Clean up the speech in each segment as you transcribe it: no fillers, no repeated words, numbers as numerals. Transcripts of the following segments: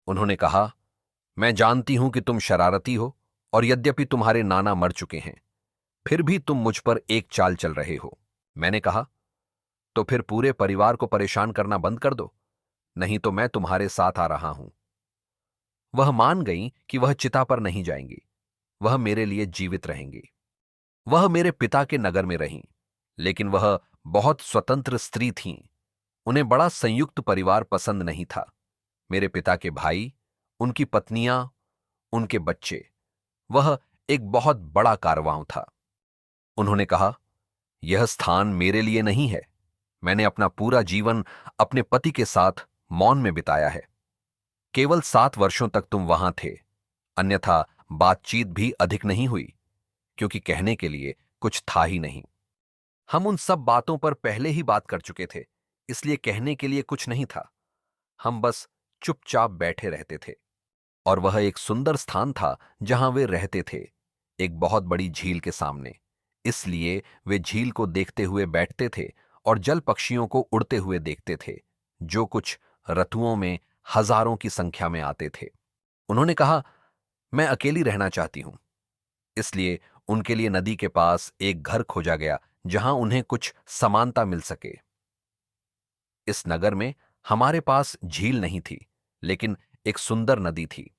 उन्होंने कहा, मैं जानती हूं कि तुम शरारती हो और यद्यपि तुम्हारे नाना मर चुके हैं, फिर भी तुम मुझ पर एक चाल चल रहे हो। मैंने कहा, तो फिर पूरे परिवार को परेशान करना बंद कर दो, नहीं तो मैं तुम्हारे साथ आ रहा हूं। वह मान गईं कि वह चिता पर नहीं जाएंगी, वह मेरे लिए जीवित रहेंगी। वह मेरे पिता के नगर में रहीं, लेकिन वह बहुत स्वतंत्र स्त्री थीं। उन्हें बड़ा संयुक्त परिवार पसंद नहीं था। मेरे पिता के भाई, उनकी पत्नियां, उनके बच्चे, वह एक बहुत बड़ा कारवां था। उन्होंने कहा, यह स्थान मेरे लिए नहीं है। मैंने अपना पूरा जीवन अपने पति के साथ मौन में बिताया है। केवल 7 वर्षों तक तुम वहां थे, अन्यथा बातचीत भी अधिक नहीं हुई, क्योंकि कहने के लिए कुछ था ही नहीं। हम उन सब बातों पर पहले ही बात कर चुके थे, इसलिए कहने के लिए कुछ नहीं था। हम बस चुपचाप बैठे रहते थे। और वह एक सुंदर स्थान था जहां वे रहते थे, एक बहुत बड़ी झील के सामने। इसलिए वे झील को देखते हुए बैठते थे और जल पक्षियों को उड़ते हुए देखते थे, जो कुछ रतुओं में हजारों की संख्या में आते थे। उन्होंने कहा, मैं अकेली रहना चाहती हूं। इसलिए उनके लिए नदी के पास एक घर खोजा गया जहां उन्हें कुछ समानता मिल सके। इस नगर में हमारे पास झील नहीं थी, लेकिन एक सुंदर नदी थी।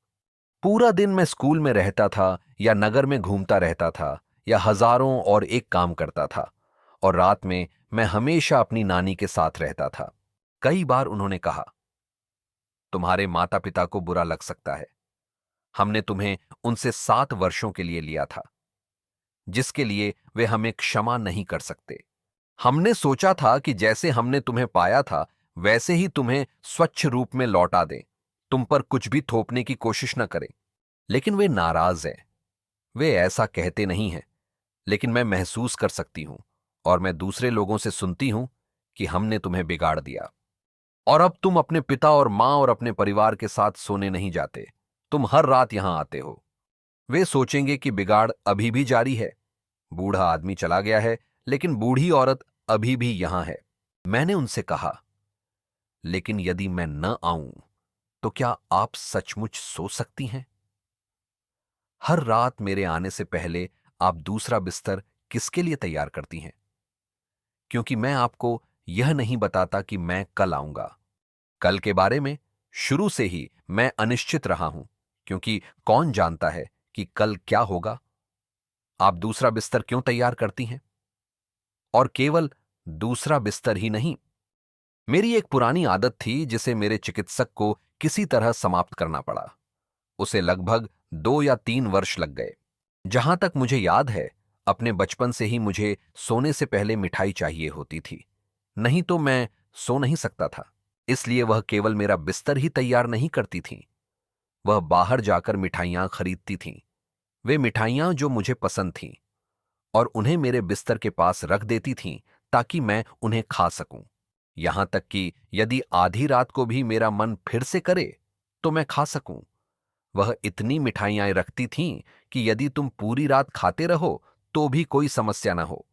पूरा दिन मैं स्कूल में रहता था या नगर में घूमता रहता था या हजारों और एक काम करता था, और रात में मैं हमेशा अपनी नानी के साथ रहता था। कई बार उन्होंने कहा, तुम्हारे माता पिता को बुरा लग सकता है। हमने तुम्हें उनसे 7 वर्षों के लिए लिया था, जिसके लिए वे हमें क्षमा नहीं कर सकते। हमने सोचा था कि जैसे हमने तुम्हें पाया था, वैसे ही तुम्हें स्वच्छ रूप में लौटा दें, तुम पर कुछ भी थोपने की कोशिश न करें। लेकिन वे नाराज हैं। वे ऐसा कहते नहीं हैं, लेकिन मैं महसूस कर सकती हूं, और मैं दूसरे लोगों से सुनती हूं कि हमने तुम्हें बिगाड़ दिया। और अब तुम अपने पिता और मां और अपने परिवार के साथ सोने नहीं जाते, तुम हर रात यहां आते हो। वे सोचेंगे कि बिगाड़ अभी भी जारी है। बूढ़ा आदमी चला गया है, लेकिन बूढ़ी औरत अभी भी यहां है। मैंने उनसे कहा, लेकिन यदि मैं न आऊं तो क्या आप सचमुच सो सकती हैं? हर रात मेरे आने से पहले आप दूसरा बिस्तर किसके लिए तैयार करती हैं? क्योंकि मैं आपको यह नहीं बताता कि मैं कल आऊंगा। कल के बारे में शुरू से ही मैं अनिश्चित रहा हूं, क्योंकि कौन जानता है कि कल क्या होगा। आप दूसरा बिस्तर क्यों तैयार करती हैं? और केवल दूसरा बिस्तर ही नहीं, मेरी एक पुरानी आदत थी जिसे मेरे चिकित्सक को किसी तरह समाप्त करना पड़ा। उसे लगभग 2 या 3 वर्ष लग गए। जहां तक मुझे याद है, अपने बचपन से ही मुझे सोने से पहले मिठाई चाहिए होती थी, नहीं तो मैं सो नहीं सकता था। इसलिए वह केवल मेरा बिस्तर ही तैयार नहीं करती थीं, वह बाहर जाकर मिठाइयां खरीदती थीं। वे मिठाइयां जो मुझे पसंद थीं, और उन्हें मेरे बिस्तर के पास रख देती थीं ताकि मैं उन्हें खा सकूं। यहां तक कि यदि आधी रात को भी मेरा मन फिर से करे तो मैं खा सकूं। वह इतनी मिठाइयां रखती थीं कि यदि तुम पूरी रात खाते रहो तो भी कोई समस्या ना हो।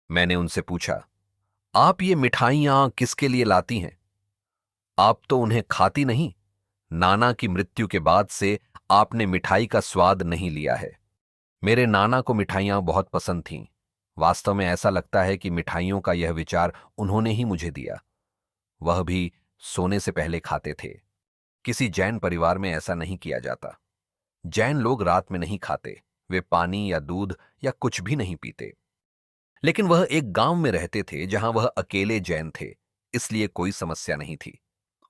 मैंने उनसे पूछा, आप ये मिठाइयां किसके लिए लाती हैं? आप तो उन्हें खाती नहीं। नाना की मृत्यु के बाद से आपने मिठाई का स्वाद नहीं लिया है। मेरे नाना को मिठाइयां बहुत पसंद थीं। वास्तव में ऐसा लगता है कि मिठाइयों का यह विचार उन्होंने ही मुझे दिया। वह भी सोने से पहले खाते थे। किसी जैन परिवार में ऐसा नहीं किया जाता। जैन लोग रात में नहीं खाते, वे पानी या दूध या कुछ भी नहीं पीते। लेकिन वह एक गांव में रहते थे जहां वह अकेले जैन थे, इसलिए कोई समस्या नहीं थी,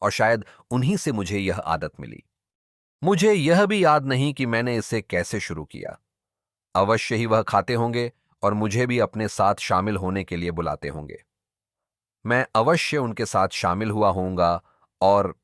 और शायद उन्हीं से मुझे यह आदत मिली। मुझे यह भी याद नहीं कि मैंने इसे कैसे शुरू किया। अवश्य ही वह खाते होंगे और मुझे भी अपने साथ शामिल होने के लिए बुलाते होंगे। मैं अवश्य उनके साथ शामिल हुआ होऊंगा, और